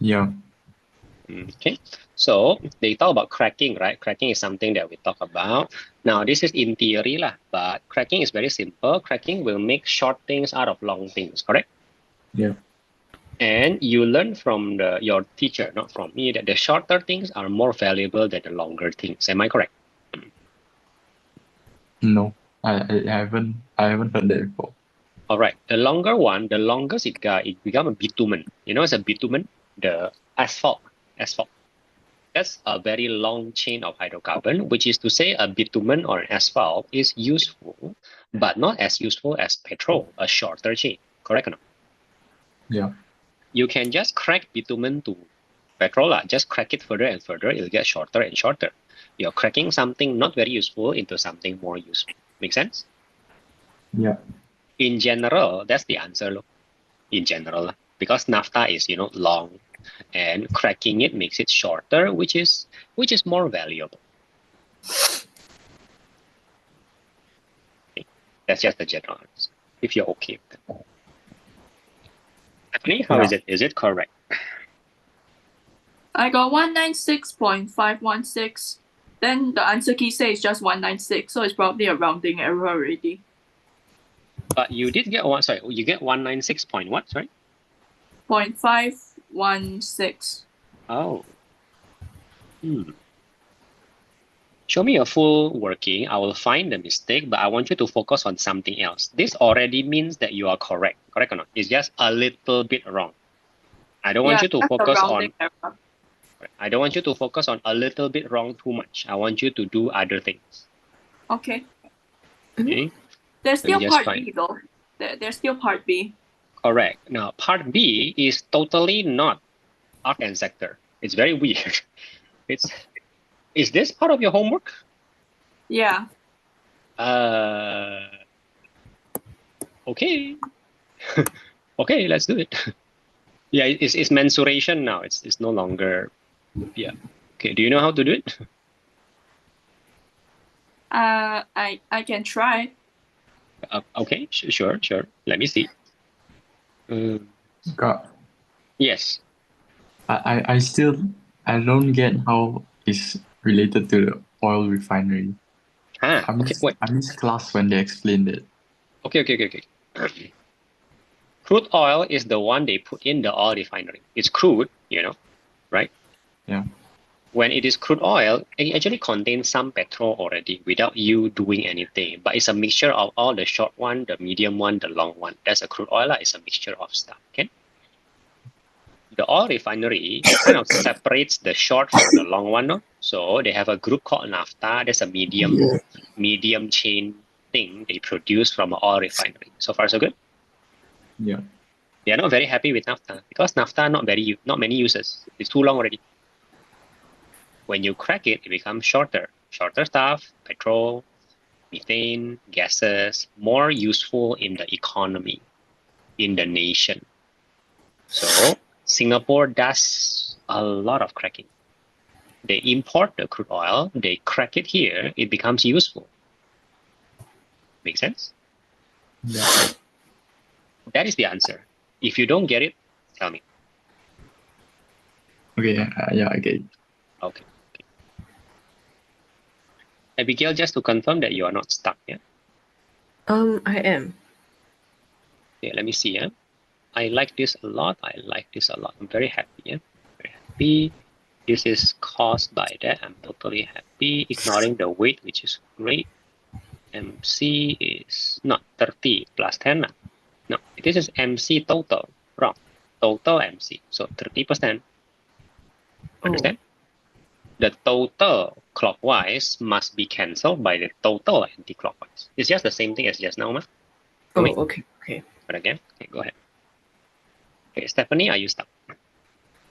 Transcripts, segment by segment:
Yeah. Okay, so they talk about cracking, right? Cracking is something that we talk about. Now, this is in theory lah, but cracking is very simple. Cracking will make short things out of long things, correct? Yeah. And you learn from your teacher, not from me, that the shorter things are more valuable than the longer things. Am I correct? No. I haven't heard that before. All right. The longer one, the longest it become a bitumen. You know, it's a bitumen, the asphalt. Asphalt. That's a very long chain of hydrocarbon, which is to say a bitumen or an asphalt is useful, but not as useful as petrol, a shorter chain. Correct or not? Yeah. You can just crack bitumen to petrol, just crack it further and further, it'll get shorter and shorter. You're cracking something not very useful into something more useful. Make sense? Yeah. In general, that's the answer. Look. In general, because naphtha is long, and cracking it makes it shorter, which is more valuable. Okay. That's just the general answer. If you're okay with that. Stephanie, how is it? Is it correct? I got 196.516. Then the answer key says just 196, so it's probably a rounding error already. But you did get one. Sorry, you get 196 point what? Sorry. 0.516. Oh. Show me a full working. I will find the mistake, but I want you to focus on something else. This already means that you are correct. Correct or not? It's just a little bit wrong. I don't want you to focus on. Error. I don't want you to focus on a little bit wrong too much. I want you to do other things. Okay. Okay. There's still part B though. There's still part B. Correct. Now, part B is totally not arc and sector. It's very weird. Is this part of your homework? Yeah. Okay. Okay, let's do it. Yeah, it's mensuration now. It's no longer. Yeah. Okay. Do you know how to do it? I can try. Okay. Sure. Let me see. Yes. I don't get how it's related to the oil refinery. Okay. Wait. I missed class when they explained it. Okay. Crude oil is the one they put in the oil refinery. It's crude, right? Yeah. When it is crude oil, it actually contains some petrol already without you doing anything. But it's a mixture of all the short one, the medium one, the long one. That's a crude oil. It's a mixture of stuff. Okay. The oil refinery kind of separates the short from the long one. No? So they have a group called naphtha. That's a medium chain thing they produce from an oil refinery. So far, so good. Yeah. They are not very happy with naphtha because naphtha not many uses. It's too long already. When you crack it, it becomes shorter. Shorter stuff, petrol, methane, gases, more useful in the economy, in the nation. So Singapore does a lot of cracking. They import the crude oil, they crack it here, it becomes useful. Make sense? Yeah. That is the answer. If you don't get it, tell me. Okay. Yeah, I get it. Okay. Abigail, just to confirm that you are not stuck, yeah? I am. Okay, let me see, yeah? I like this a lot. I'm very happy, yeah? Very happy. This is caused by that. I'm totally happy. Ignoring the weight, which is great. MC is not 30 plus 10. No, this is MC total. Wrong. Total MC. So 30%. Understand? The total clockwise must be cancelled by the total anti-clockwise. It's just the same thing as just now, ma? Okay. But again, okay, go ahead. Okay, Stephanie, are you stuck?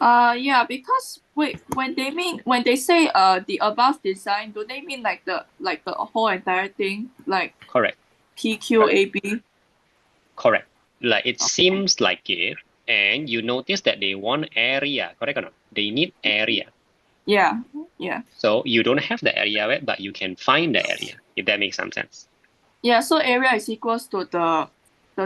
Yeah, because wait, when they say the above design, do they mean like the whole entire thing, like Correct. PQAB? Correct. Like it seems like it, and you notice that they want area, correct or not? They need area. Yeah. So you don't have the area yet, but you can find the area, if that makes some sense. Yeah, so area is equals to the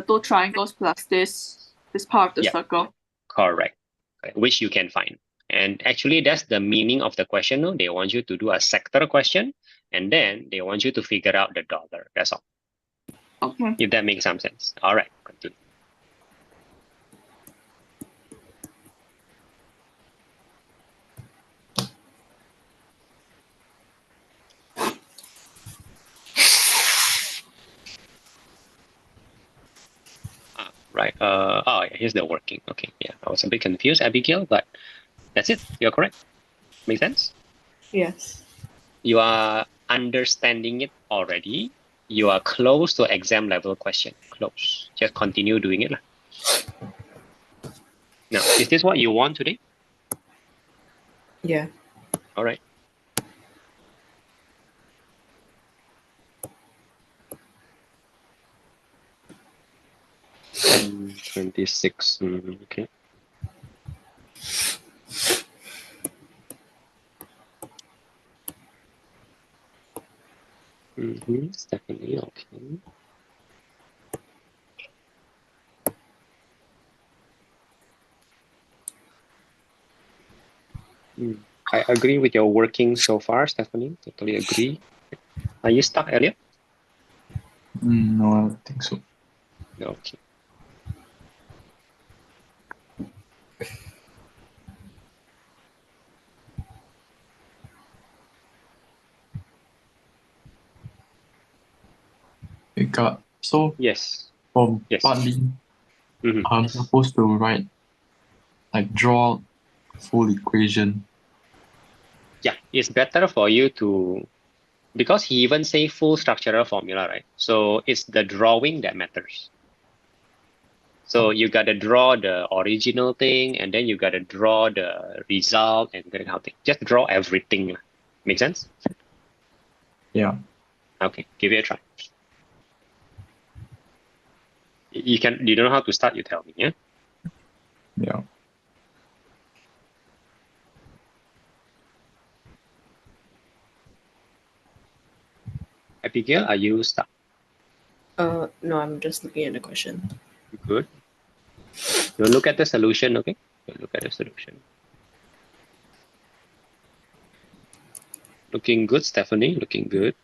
two triangles plus this part of the circle. Correct. okay, which you can find. And actually, that's the meaning of the question. No? They want you to do a sector question, and then they want you to figure out the dollar. That's all. Okay. If that makes some sense. All right, continue. Right. Oh, yeah, here's the working. Okay. Yeah, I was a bit confused, Abigail, but that's it. You're correct. Make sense? Yes. You are understanding it already. You are close to exam level question. Close. Just continue doing it. Now, is this what you want today? Yeah. All right. Mm, 26. Okay. Stephanie, okay. I agree with your working so far, Stephanie. Totally agree. Are you stuck, Elliot? No, I don't think so. Okay. So Yes. for Yes. part B, Mhm. I'm supposed to write, like draw full equation. Yeah, it's better for you to, because he even say full structural formula, right? So it's the drawing that matters. So you gotta draw the original thing, and then you gotta draw the result and that kind of thing. Just draw everything. Make sense? Yeah. Okay, give it a try. You don't know how to start, you tell me, yeah? Yeah. Abigail, are you stuck? No, I'm just looking at the question. Good. You look at the solution, okay? You look at the solution. Looking good, Stephanie. Looking good.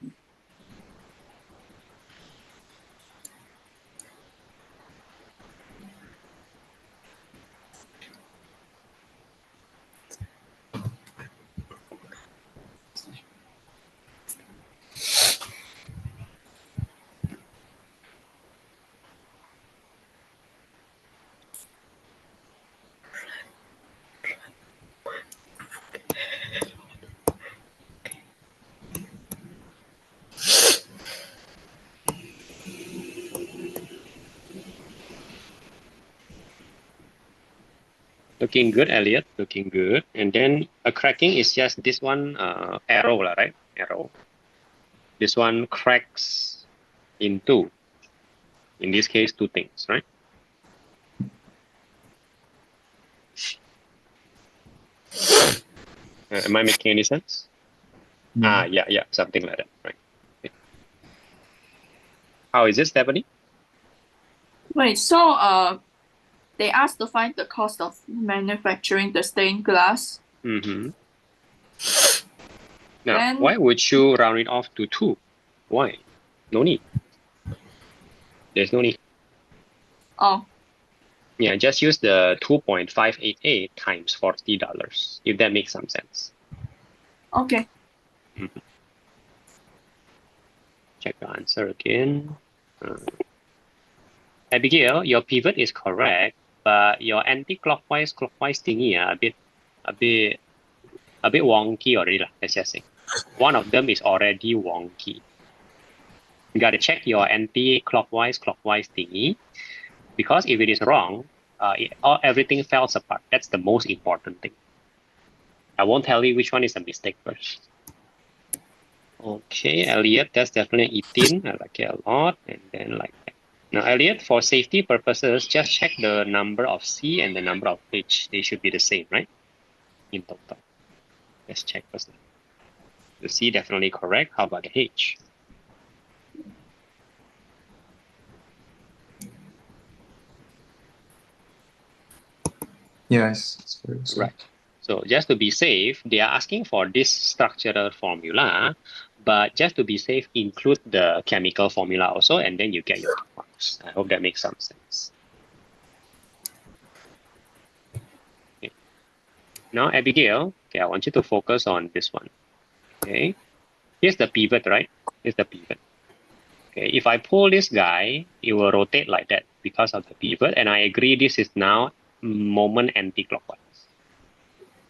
Looking good, Elliot. Looking good. And then a cracking is just this one arrow, right? Arrow. This one cracks in two. In this case, two things, right? Am I making any sense? Yeah. Yeah, something like that, right? Okay. How is it, Stephanie? Wait, so they asked to find the cost of manufacturing the stained glass. Mm-hmm. Now, Then why would you round it off to 2? Why? No need. There's no need. oh, Yeah, just use the 2.588 times $40, if that makes some sense. okay. Mhm. Check the answer again. Abigail, your pivot is correct, but your anti-clockwise clockwise thingy a bit wonky already, let's just say. One of them is already wonky. You gotta check your anti-clockwise clockwise thingy, because if it is wrong, everything falls apart. That's the most important thing. I won't tell you which one is a mistake first. Okay, Elliot, that's definitely 18. I like it a lot. And then like that. Now, Elliot, for safety purposes, just check the number of C and the number of H. They should be the same, right? In total. Let's check first. The C definitely correct. How about the H? Yes, it's very safe. Right. So just to be safe, they are asking for this structural formula, but just to be safe, include the chemical formula also, and then you get your 2 marks. I hope that makes some sense. Okay. Now, Abigail, okay, I want you to focus on this one. Okay. Here's the pivot, right? Here's the pivot. Okay. If I pull this guy, it will rotate like that because of the pivot, and I agree this is now moment anti-clockwise.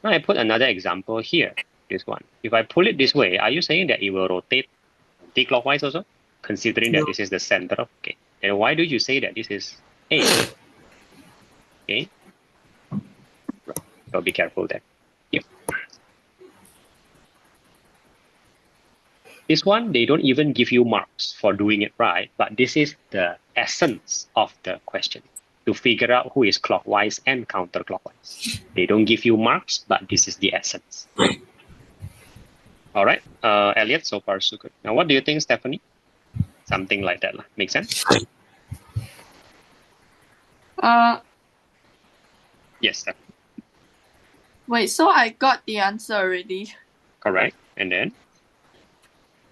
Now I put another example here, this one. If I pull it this way, are you saying that it will rotate anti-clockwise also? Considering that this is the center of, okay. And why do you say that this is A? Okay. Right. So be careful there. Yep. This one, they don't even give you marks for doing it right, but this is the essence of the question, to figure out who is clockwise and counterclockwise. They don't give you marks, but this is the essence. All right, Elliot, so far so good. Now, what do you think, Stephanie? Something like that, make sense? Yes, Stephanie. Wait, so I got the answer already. Correct, and then?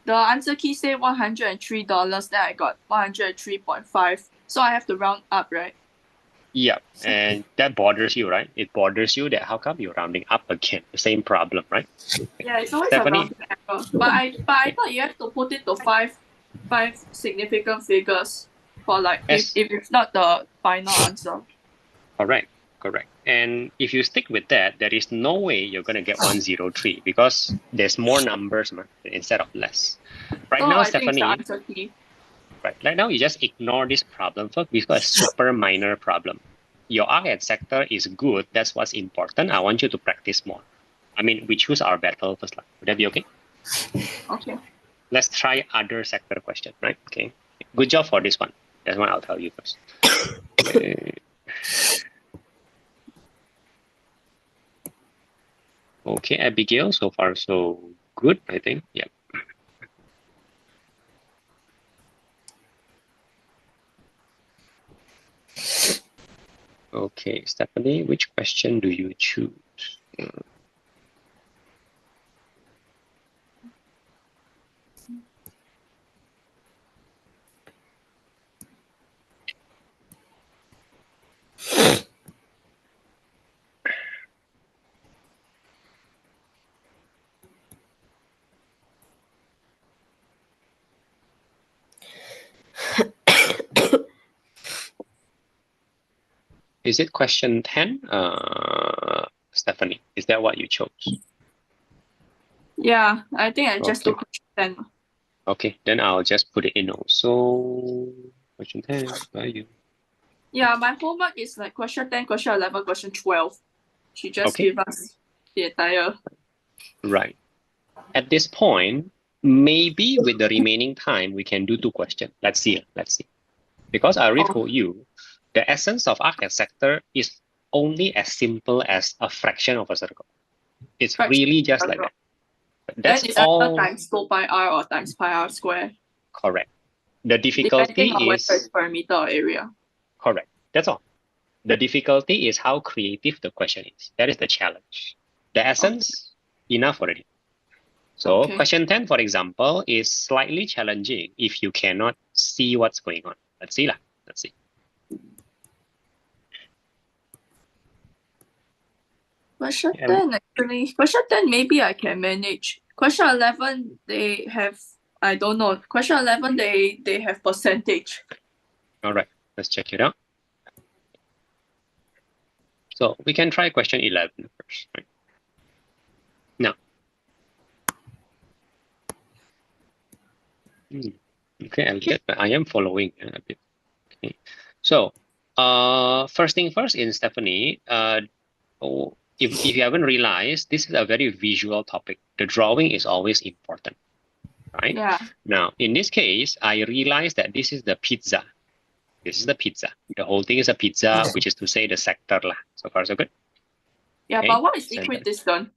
The answer key say $103, then I got 103.5. So I have to round up, right? Yeah, and that bothers you, right? It bothers you that how come you're rounding up again? The same problem, right? Yeah, it's always Stephanie? a rounding error. But I thought you have to put it to five significant figures for like if it's not the final answer. Correct. And if you stick with that, there is no way you're going to get 103 because there's more numbers instead of less. Right so now, I Stephanie, think it's the answer key. Right now, you just ignore this problem first because it's a super minor problem. Your arc and sector is good. That's what's important. I want you to practice more. I mean, we choose our battle first. Would that be okay? Okay. Let's try other sector question, right? Okay. Good job for this one. That's one I'll tell you first. Okay, Abigail, so far so good, I think. Yeah. Okay, Stephanie, which question do you choose? Is it question 10, Stephanie? Is that what you chose? Yeah, I think I just took question 10. Okay, then I'll just put it in also. Question 10 by you. Yeah, my homework is like question 10, question 11, question 12. She just gave us the entire. Right. At this point, maybe with the remaining time, we can do 2 questions. Let's see. Because I already told you, the essence of arc and sector is only as simple as a fraction of a circle. It's really just like that. That's then it's all times 2 pi r or times pi r square. Correct. The difficulty on is whether it's perimeter or area. Correct. That's all. The difficulty is how creative the question is. That is the challenge. The essence, enough already. So question 10, for example, is slightly challenging if you cannot see what's going on. Let's see. Let's see. Question 10, actually. Question 10, maybe I can manage. Question 11, they have, I don't know. Question 11, they have percentage. All right, let's check it out. So we can try question 11 first, right? Now. Okay, I am following a bit. Okay. So first thing first in Stephanie, if you haven't realized, this is a very visual topic. The drawing is always important, right? Yeah. Now, in this case, I realized that this is the pizza. This is the pizza. The whole thing is a pizza, which is to say the sector lah. So far, so good. Yeah, okay. But what is equidistant?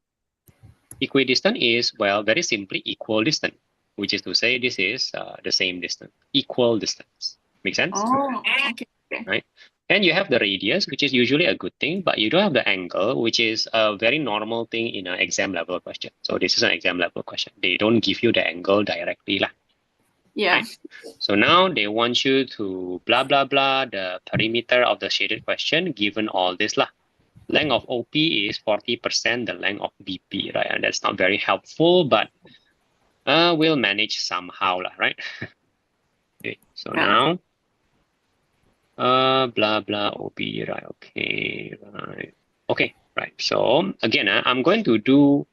Equidistant is, well, very simply equal distance, which is to say this is the same distance, equal distance. Make sense? Oh, okay. Right? And you have the radius, which is usually a good thing, but you don't have the angle, which is a very normal thing in an exam level question. So this is an exam level question. They don't give you the angle directly lah. Yeah. Right? So now they want you to blah, blah, blah, the perimeter of the shaded question given all this lah. Length of OP is 40% the length of BP, right? And that's not very helpful, but we'll manage somehow lah, right? Okay, so Yeah. now, blah, blah, OP, right? Okay, right. Okay, right. So again, I'm going to do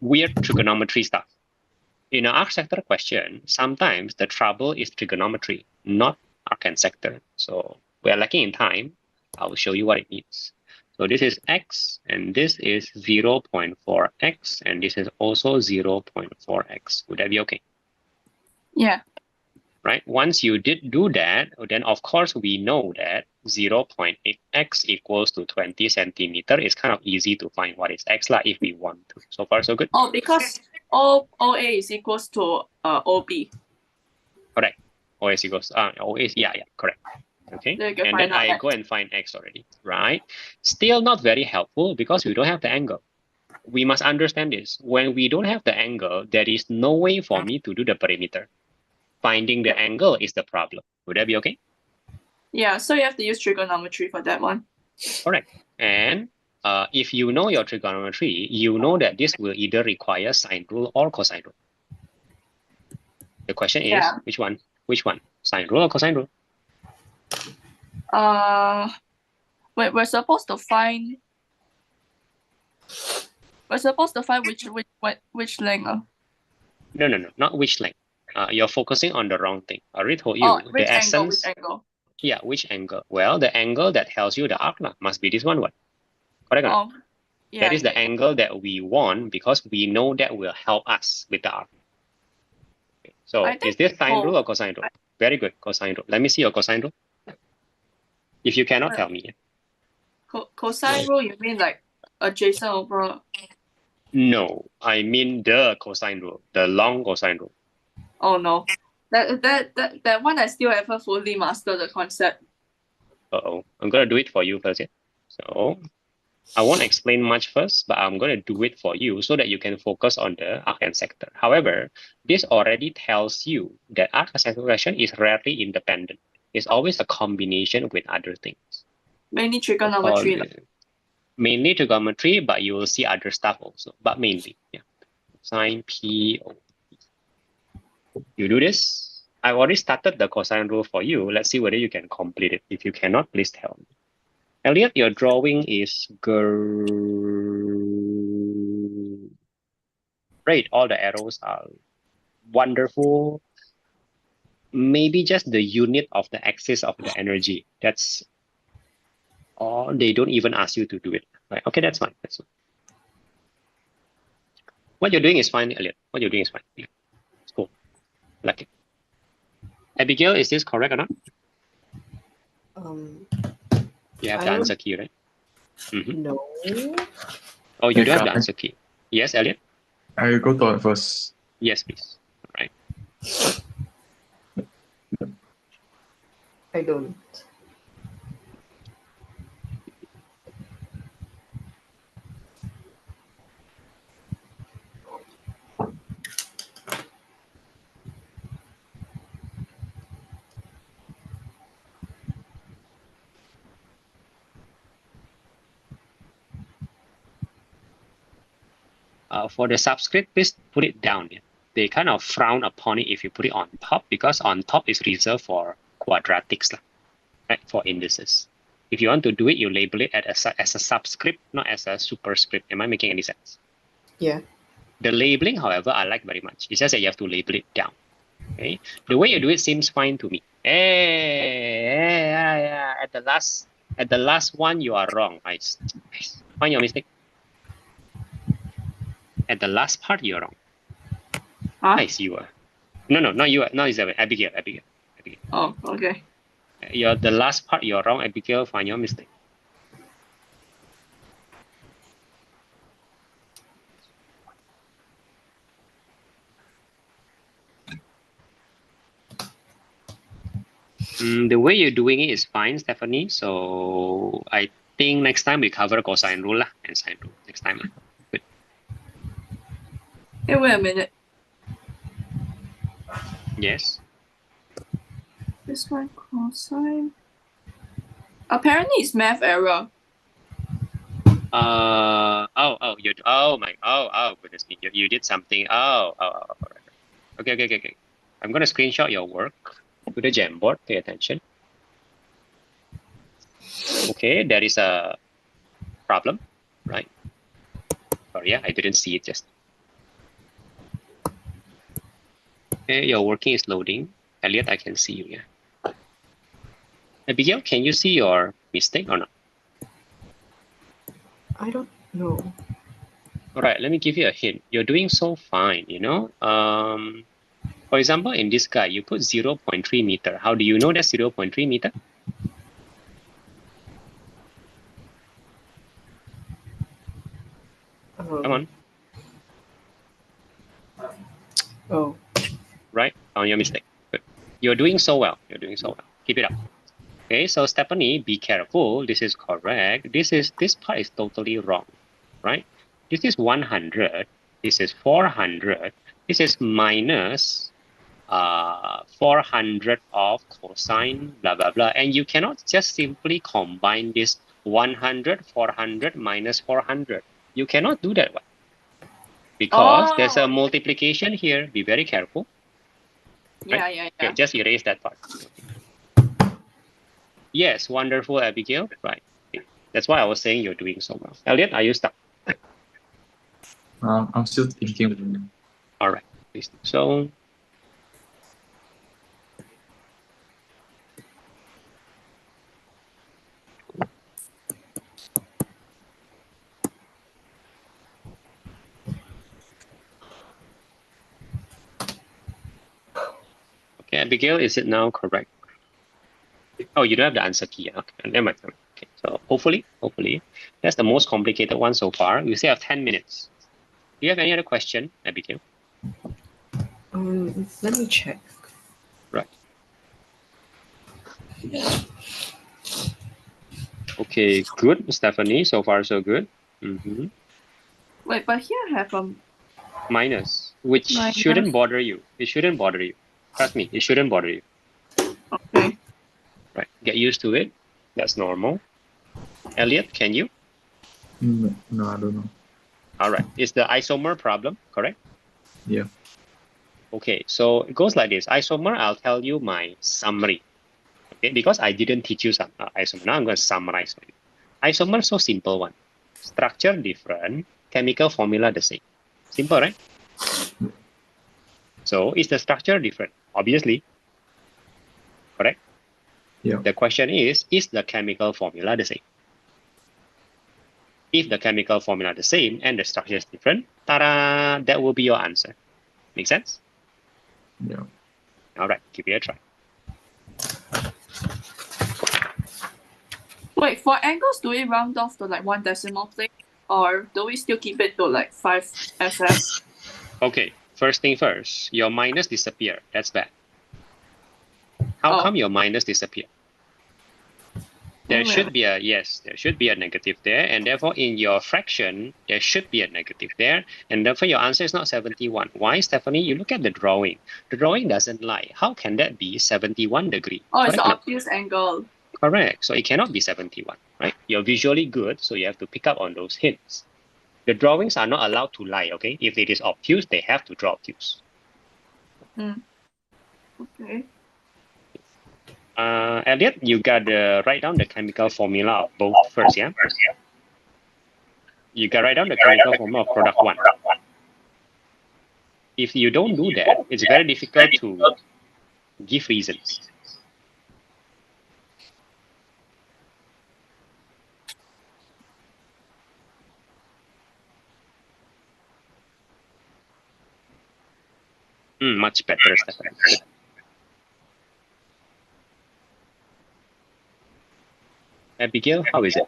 weird trigonometry stuff. In an arc sector question, sometimes the trouble is trigonometry, not arc and sector. So we're lacking in time. I'll show you what it means. So this is x, and this is 0.4x, and this is also 0.4x. Would that be okay? Yeah. Right? Once you did do that, then of course we know that 0.8x equals to 20 centimeter. It's kind of easy to find what is x like if we want to. So far, so good? Oh, because OA is equals to OB. Correct. OA equals, OA, yeah, correct. Okay, Then you can and find then out I X. go and find x already, right? Still not very helpful because we don't have the angle. We must understand this. When we don't have the angle, there is no way for me to do the perimeter. Finding the angle is the problem. Would that be okay? Yeah, so you have to use trigonometry for that one. Correct. And if you know your trigonometry, you know that this will either require sine rule or cosine rule. The question is, Yeah. which one? Which one? Sine rule or cosine rule? We're supposed to find. We're supposed to find which length. No, not which length. You're focusing on the wrong thing. I already told you Oh, the which angle? essence. Which angle? Yeah, which angle? Well, the angle that tells you the arc must be this one. What? Correct or not? Oh, yeah. That is the angle that we want because we know that will help us with the arc. Okay. So I think is this sine both. rule or cosine rule? Very good, cosine rule. Let me see your cosine rule. If you cannot, tell me. Cosine rule, you mean like adjacent over? No, I mean the cosine rule, the long cosine rule. Oh no, that one I still haven't fully mastered the concept. Uh-oh, I'm gonna do it for you first. Yeah? So I won't explain much first, but I'm going to do it for you so that you can focus on the arc and sector. However, this already tells you that arc and sector question is rarely independent. It's always a combination with other things. Mainly trigonometry. Mainly trigonometry, but you will see other stuff also, but mainly, yeah. Sine P, O. You do this. I've already started the cosine rule for you. Let's see whether you can complete it. If you cannot, please tell me. Elliot, your drawing is great. All the arrows are wonderful. Maybe just the unit of the axis of the energy. That's all. They don't even ask you to do it. Right? Okay, that's fine. That's fine. What you're doing is fine, Elliot. What you're doing is fine. Yeah. It's cool. Like it. Abigail, is this correct or not? You have the answer key, right? No. Oh, you don't have the answer key. Yes, Elliot? I go to it first. Yes, please. All right. I don't. For the subscript, please put it down. Yeah? They kind of frown upon it if you put it on top because on top is reserved for quadratics, right? For indices. If you want to do it, you label it as a subscript, not as a superscript. Am I making any sense? Yeah. The labeling, however, I like very much. It's just that you have to label it down. Okay. The way you do it seems fine to me. Yeah. At the last one, you are wrong. I find your mistake. At the last part, you're wrong. Huh? I see you are. No, not you. No, it's Abigail. Oh, okay. The last part, you're wrong, Abigail. Find your mistake. The way you're doing it is fine, Stephanie. So I think next time we cover cosine rule lah and sine rule next time lah. Good. Hey, wait a minute. Yes. This one cosine. Apparently, it's math error. Oh goodness me, you did something. All right. Okay. I'm gonna screenshot your work to the Jamboard. Pay attention. Okay, there is a problem, right? Sorry, yeah, I didn't see it just. Okay, your working is loading. Elliot, I can see you. Yeah. Abigail, can you see your mistake or not? I don't know. All right, let me give you a hint. You're doing so fine, you know. For example, in this guy, you put 0.3 meter. How do you know that's 0.3 meter? Come on. Oh. Right, found your mistake. Good. You're doing so well. You're doing so well. Keep it up. Okay, so Stephanie, be careful. This is correct. This part is totally wrong, right? This is 100. This is 400. This is minus 400 of cosine, blah, blah, blah. And you cannot just simply combine this 100, 400 minus 400. You cannot do that one. Because there's a multiplication here. Be very careful. Right? Yeah. Okay, just erase that part. Yes, wonderful, Abigail. Right. Okay. That's why I was saying you're doing so well. Elliot, are you stuck? I'm still thinking. All right. Please do so. Okay, Abigail, is it now correct? Oh, you don't have the answer key. Okay, never mind. Okay, so hopefully, that's the most complicated one so far. We still have 10 minutes. Do you have any other question, Abigail? Let me check. Right. Okay, good, Stephanie. So far, so good. Wait, but here I have a Minus, which minus. shouldn't bother you. It shouldn't bother you. Trust me, it shouldn't bother you. Okay. Right. Get used to it. That's normal. Elliot, can you? No, I don't know. All right. It's the isomer problem, correct? Yeah. Okay, so it goes like this. Isomer, I'll tell you my summary. Okay, because I didn't teach you some isomer. Now I'm going to summarize for you. Isomer, so simple one. Structure different, chemical formula the same. Simple, right? So is the structure different? Obviously. Correct? Yeah. The question is the chemical formula the same? If the chemical formula the same and the structure is different, ta-da, that will be your answer. Make sense? Yeah. All right, give it a try. Wait, for angles, do we round off to like 1 decimal place, or do we still keep it to like 5 SF? Okay, first thing first, your minus disappear. That's bad. How come your minus disappear? There should be a, yes, there should be a negative there, and therefore in your fraction, there should be a negative there, and therefore your answer is not 71. Why, Stephanie? You look at the drawing. The drawing doesn't lie. How can that be 71 degree? Oh, it's Correct? an obtuse angle. Correct. So it cannot be 71, right? You're visually good, so you have to pick up on those hints. The drawings are not allowed to lie, okay? If it is obtuse, they have to draw obtuse. Okay. Elliot, you got to write down the chemical formula of both first, yeah? You got to write down the chemical formula of product 1. If you don't do that, it's very difficult to give reasons. Much better, Stephanie. Good. Abigail, how is it?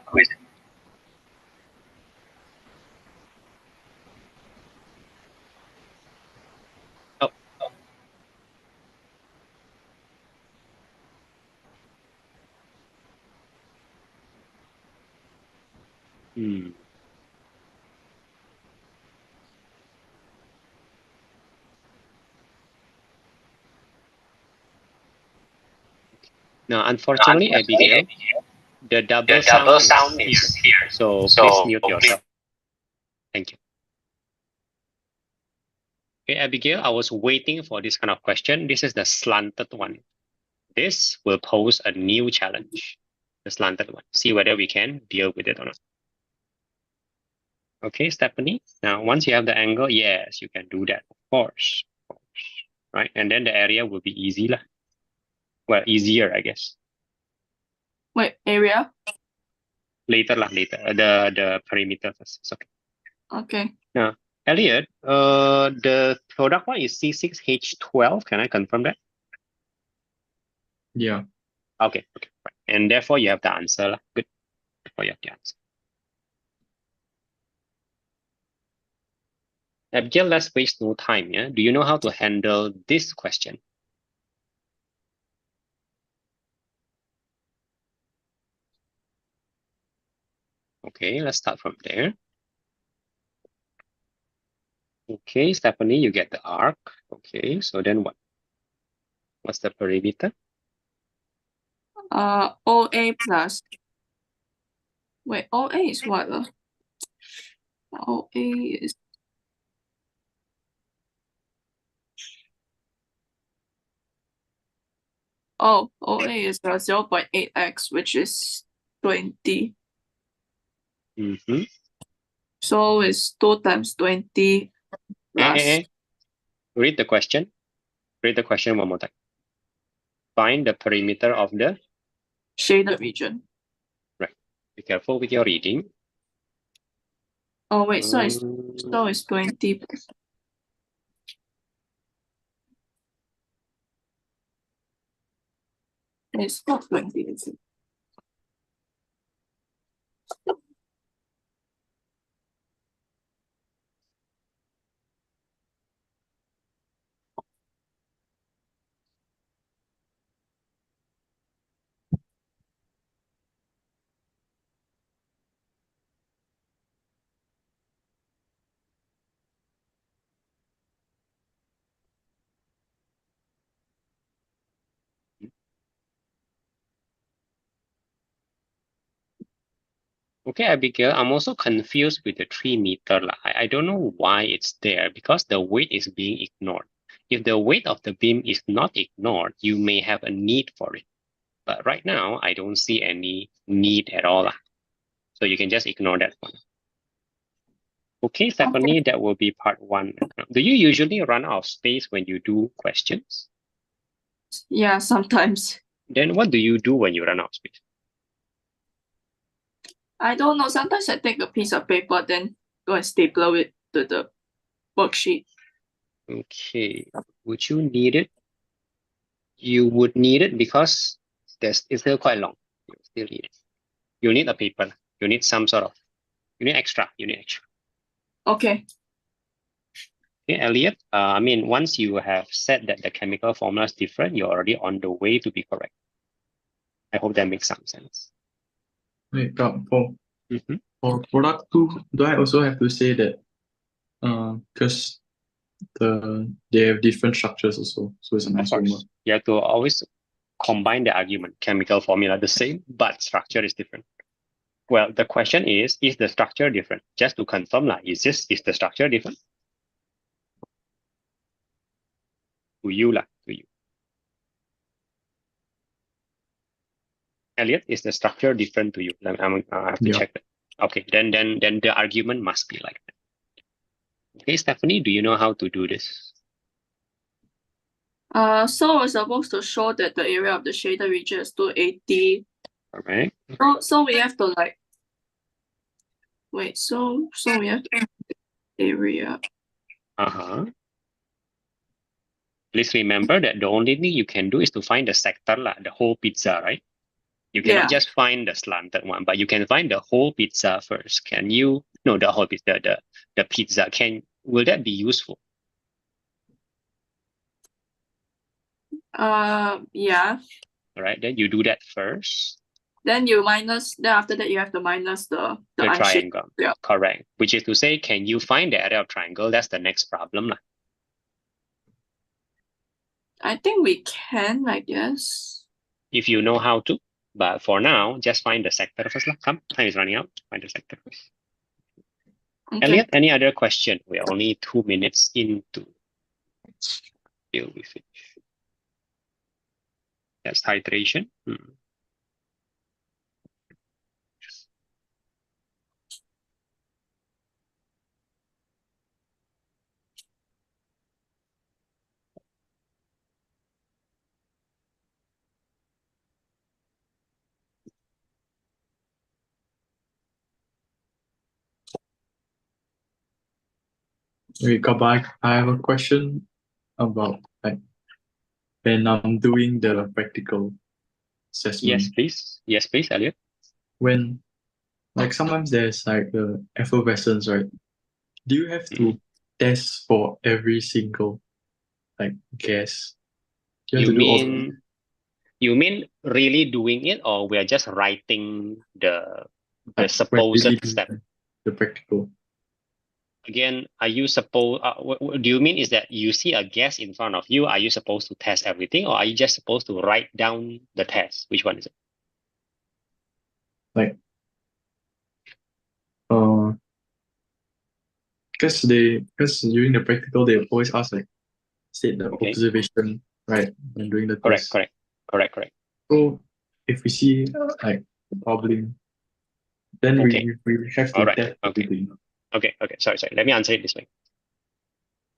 Oh. Now, unfortunately, Abigail, the double sound is here. So please mute yourself. Thank you. Okay, Abigail, I was waiting for this kind of question. This is the slanted one. This will pose a new challenge. The slanted one. See whether we can deal with it or not. Okay, Stephanie. Now, once you have the angle, yes, you can do that. Of course. Right, and then the area will be easy lah. Well, easier, I guess. Wait, area? Later lah, later. The perimeter first. It's okay. Okay. Now, Elliot, the product one is C6H12. Can I confirm that? Yeah. Okay, okay, right. And therefore you have the answer lah. Good. Therefore you have the answer. Abigail, let's waste no time. Yeah. Do you know how to handle this question? Okay, let's start from there. Okay, Stephanie, you get the arc. Okay, so then what? What's the perimeter? OA plus. Wait, OA is what? OA is. Oh, OA is 0.8x, which is 20. So it's 2 times 20 plus. Read the question. Read the question one more time. Find the perimeter of the shaded region. Right. Be careful with your reading. Oh wait, so it's 20. It's not 20, is it? Okay, Abigail, I'm also confused with the 3 meter. I don't know why it's there because the weight is being ignored. If the weight of the beam is not ignored, you may have a need for it. But right now, I don't see any need at all. So you can just ignore that one. Okay, Stephanie, that will be part 1. Do you usually run out of space when you do questions? Yeah, sometimes. Then what do you do when you run out of space? I don't know. Sometimes I take a piece of paper, then go and staple it to the worksheet. Okay, would you need it? You would need it because it's still quite long. You still need it. You need a paper. You need some sort of, you need extra. Okay. Okay, Elliot, I mean, once you have said that the chemical formula is different, you're already on the way to be correct. I hope that makes some sense. Wait, for product 2, do I also have to say that because they have different structures also, so it's an isomer. You have to always combine the argument. Chemical formula the same, but structure is different. Well, the question is the structure different? Just to confirm, is the structure different? To you. Elliot, is the structure different to you? I have to check that. Okay, then the argument must be like that. Okay, Stephanie, do you know how to do this? So we're supposed to show that the area of the shaded region is 280. Alright. So we have to wait, so we have to area. Please remember that the only thing you can do is to find the sector, the whole pizza, right? You cannot just find the slanted one, but you can find the whole pizza first. Can you? No, the whole pizza, the pizza. Will that be useful? Yeah. All right, then you do that first. Then you minus. Then after that, you have to minus the unshaped. triangle. Yeah. Correct. Which is to say, can you find the area of triangle? That's the next problem lah. I think we can, I guess. If you know how to. But for now, just find the sector first lah. Come, time is running out. Find the sector first. Okay. Elliot, any other question? We are only 2 minutes into till we finish. That's titration. Wait, Kabak, I have a question about like when I'm doing the practical assessment. Yes, please, Elliot. When like sometimes there's like the effervescence, right? Do you have to test for every single like gas? Do you have to do all You mean really doing it, or we are just writing the like, when supposed really do step? the practical? Again, are you supposed? Do you mean is that you see a gas in front of you? Are you supposed to test everything, or are you just supposed to write down the test? Which one is it? Like, because during the practical they always ask like state the observation, right, when doing the test. Correct. So if we see like a problem, then we have to test everything. Okay. Sorry. Let me answer it this way.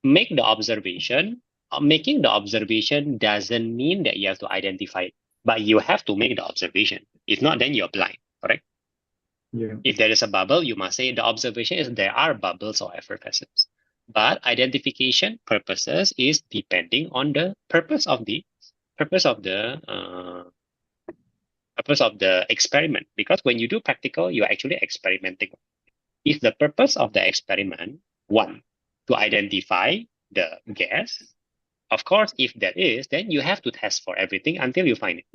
Make the observation. Making the observation doesn't mean that you have to identify it, but you have to make the observation. If not, then you're blind, correct? Yeah. If there is a bubble, you must say the observation is there are bubbles or effervescence. But identification purposes is depending on the purpose of the experiment. Because when you do practical, you're actually experimenting. If the purpose of the experiment, one, to identify the gas, of course, if that is, then you have to test for everything until you find it.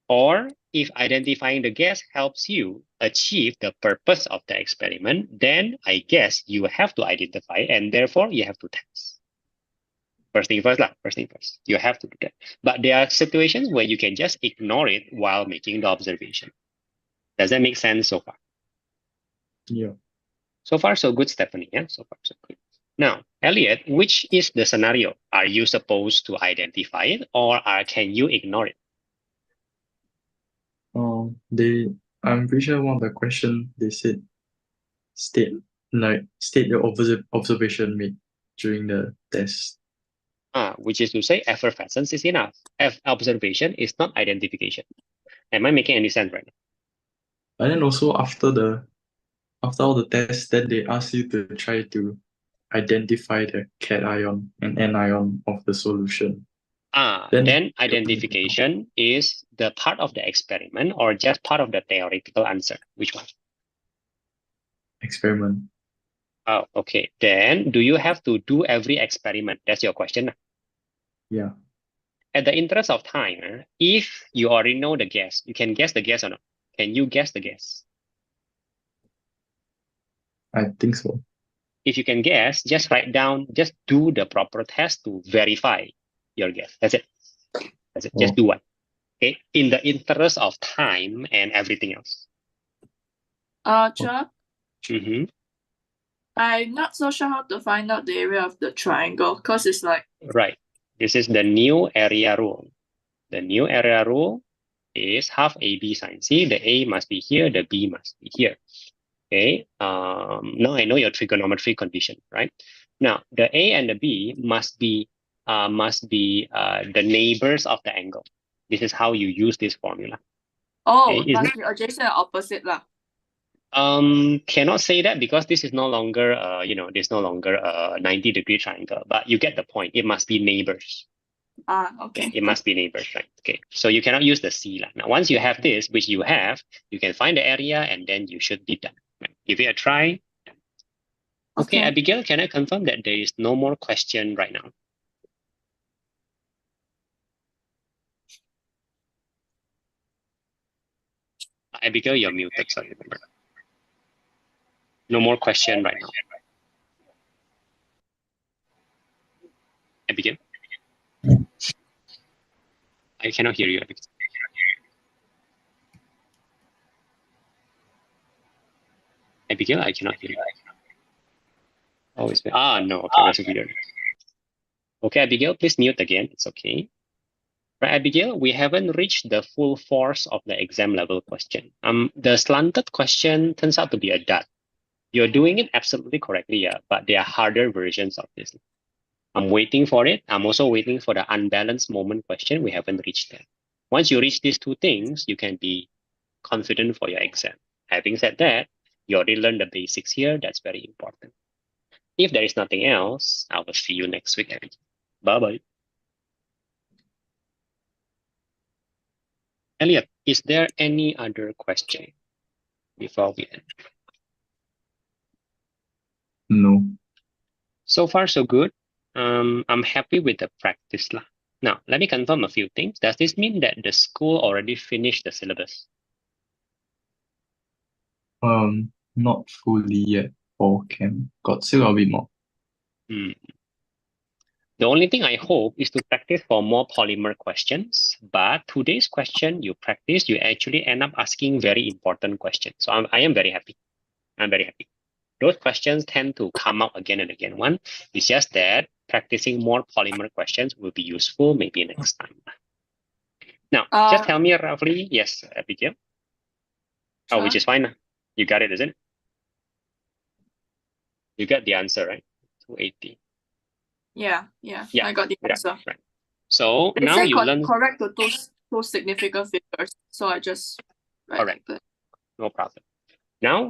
Or if identifying the gas helps you achieve the purpose of the experiment, then I guess you have to identify and therefore you have to test. First thing first. You have to do that. But there are situations where you can just ignore it while making the observation. Does that make sense so far? Yeah. So far, so good, Stephanie. Yeah, so far, so good. Now, Elliot, which is the scenario? Are you supposed to identify it, or can you ignore it? I'm pretty sure one of the questions they said state your observation made during the test. Which is to say effervescence is enough. Observation is not identification. Am I making any sense right now? And then also after all the tests, then they ask you to try to identify the cation and anion of the solution. Then identification is the part of the experiment or just part of the theoretical answer? Which one? Experiment. Oh, okay. Then do you have to do every experiment? That's your question. Yeah. At the interest of time, if you already know the gas, you can guess the gas or not? Can you guess the gas? I think so. If you can guess, just write down, just do the proper test to verify your guess. That's it. Just do one. Okay. In the interest of time and everything else. Chuck? Mm-hmm. I'm not so sure how to find out the area of the triangle because it's like... Right. This is the new area rule. The new area rule is half AB sine C. The A must be here, the B must be here. Okay. Now I know your trigonometry condition, right? Now the A and the B must be the neighbors of the angle. This is how you use this formula. Oh, okay, must be adjacent or opposite lah. Cannot say that because this is no longer this is no longer a 90-degree triangle, but you get the point. It must be neighbors. Okay. It must be neighbors, right? Okay. So you cannot use the C lah. Now once you have this, which you have, you can find the area and then you should be done. Right? Give it a try. Okay, Abigail, can I confirm that there is no more question right now? Abigail, you're muted, sorry, remember. No more question right now. Abigail? I cannot hear you, Abigail. Abigail, I cannot hear you. Oh, it's no, okay, that's weird. Okay, Abigail, please mute again. It's okay. Right, Abigail, we haven't reached the full force of the exam level question. The slanted question turns out to be a dud. You're doing it absolutely correctly, yeah, but there are harder versions of this. I'm waiting for it. I'm also waiting for the unbalanced moment question. We haven't reached that. Once you reach these two things, you can be confident for your exam. Having said that, you already learned the basics here. That's very important. If there is nothing else, I will see you next week. Bye-bye. Elliot, is there any other question before we end? No. So far, so good. I'm happy with the practice lah. Now, let me confirm a few things. Does this mean that the school already finished the syllabus? Not fully yet for Chem. Got still a bit more. The only thing I hope is to practice for more polymer questions. But today's question you practice, you actually end up asking very important questions. So I am very happy. I'm very happy. Those questions tend to come out again and again. One, it's just that practicing more polymer questions will be useful maybe next time. Now, just tell me roughly. Yes, Abigail. Oh, which is fine. You got it, isn't it? You got the answer, right? 280. Yeah, I got the answer. Right. So They now say you learn. Correct to two significant figures. So I just correct. No problem. Now,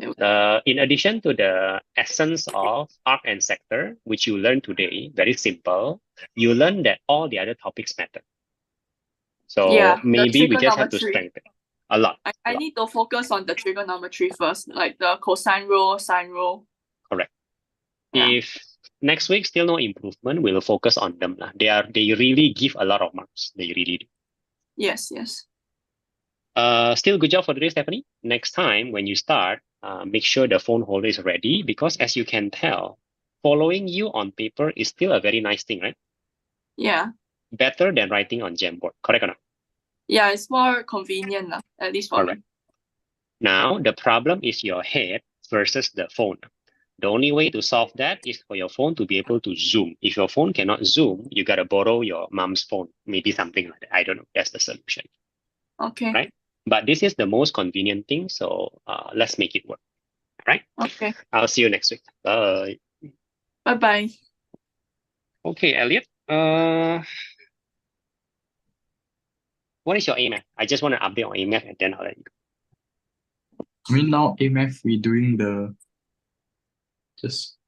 in addition to the essence of arc and sector, which you learned today, very simple, you learn that all the other topics matter. So maybe we just have to strengthen a lot. I need to focus on the trigonometry first, like the cosine rule, sine rule. Correct. Yeah. If next week still no improvement, we'll focus on them. They really give a lot of marks. They really do. Yes. Still good job for today, Stephanie. Next time when you start, make sure the phone holder is ready because as you can tell, following you on paper is still a very nice thing, right? Yeah. Better than writing on Jamboard, correct or not? Yeah, it's more convenient, at least for me. Now, the problem is your head versus the phone. The only way to solve that is for your phone to be able to zoom. If your phone cannot zoom, you got to borrow your mom's phone, maybe something like that. I don't know. That's the solution. Okay. Right? But this is the most convenient thing, so let's make it work. Right? Okay. I'll see you next week. Bye. Bye-bye. Okay, Elliot. What is your AMAT? I just want to update on AMAT and then I'll let you go. I mean, now AMF, we're doing just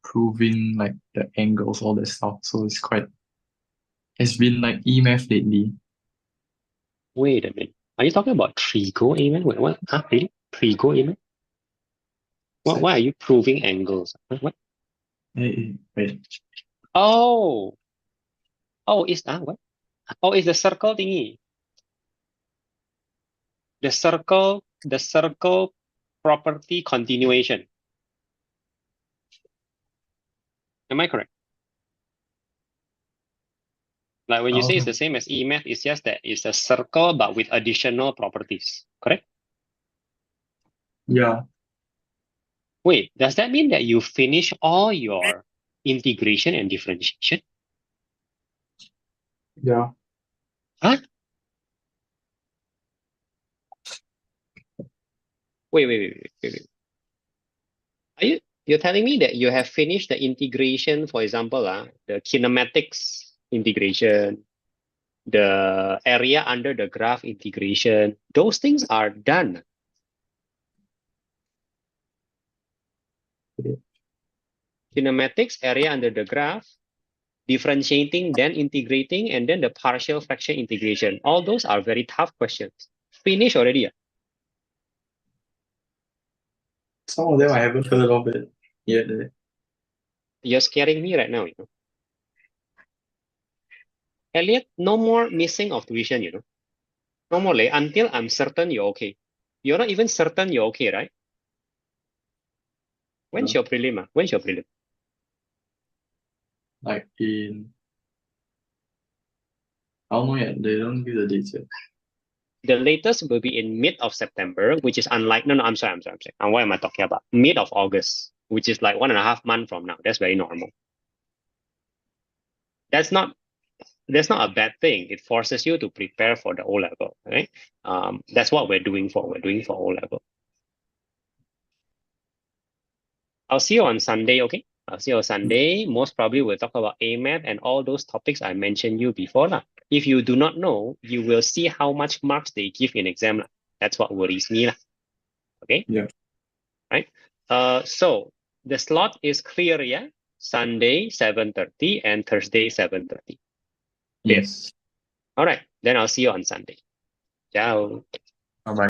proving like the angles, all that stuff. So it's been like EMF lately. Wait a minute. Are you talking about trigo AMAT? Wait, what? Huh? Really? Trigo AMAT? Why are you proving angles? What? Wait. Oh, it's what? Oh, it's the circle thingy. The circle property continuation. Am I correct? Like when you say it's the same as EMF, it's just that it's a circle but with additional properties, correct? Yeah. Wait, does that mean that you finish all your integration and differentiation? Yeah. Huh? Wait. You're telling me that you have finished the integration, for example, the kinematics integration, the area under the graph integration, those things are done. Kinematics, area under the graph, differentiating, then integrating, and then the partial fraction integration. All those are very tough questions. Finish already. Some of them I haven't heard of it yet. You're scaring me right now, you know. Elliot, no more missing of tuition, you know. No more until I'm certain you're okay. You're not even certain you're okay, right? When's No. your prelim? When's your prelim? Like in, I don't know yet. They don't give the dates yet. The latest will be in mid of September, which is unlike. No, I'm sorry. What am I talking about? Mid of August, which is like 1.5 months from now. That's very normal. That's not a bad thing. It forces you to prepare for the O level, right? That's what we're doing for. We're doing for O level. I'll see you on Sunday, okay? I'll see you on Sunday. Most probably we'll talk about AMAT and all those topics I mentioned you before. If you do not know, you will see how much marks they give in exam. That's what worries me. Okay? Yeah. Right? So the slot is clear, yeah? Sunday 7:30 and Thursday 7:30. Yes. All right. Then I'll see you on Sunday. Ciao.